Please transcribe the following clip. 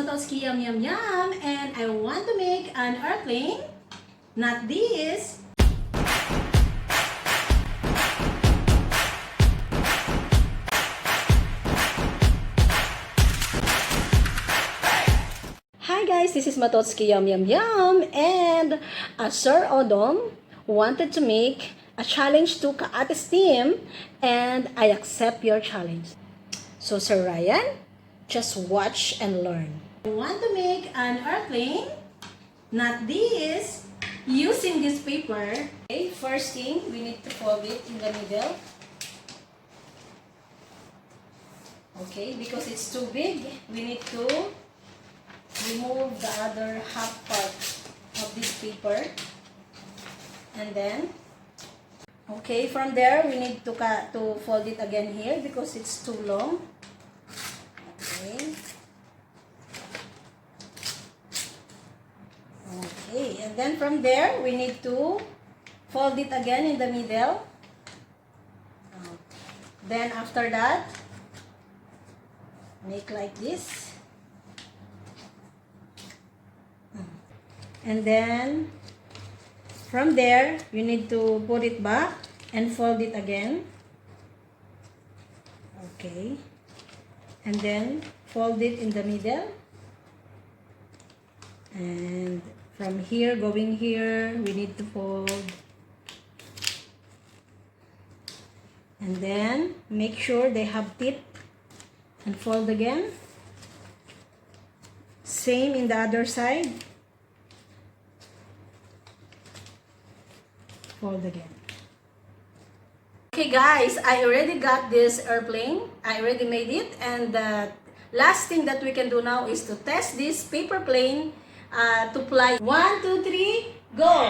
MATOSTSKY YAMYAMYAM, and I want to make an airplane, not this. Hi guys, this is MATOSTSKY YAMYAMYAM, and Sir Odom wanted to make a challenge to Kaate's team, and I accept your challenge. So Sir Ryan, just watch and learn. I want to make an airplane, not this, using this paper. Okay, first thing, we need to fold it in the middle. Okay, because it's too big, we need to remove the other half part of this paper. And then, okay, from there, we need to fold it again here because it's too long. Okay. Okay, and then from there, we need to fold it again in the middle. Then after that, make like this. And then, from there, you need to put it back and fold it again. Okay. And then, fold it in the middle. And from here, going here, we need to fold. And then, make sure they have teeth. And fold again. Same in the other side. Fold again. Okay guys, I already got this airplane. I already made it, and the last thing that we can do now is to test this paper plane to fly. 1, 2, 3, go!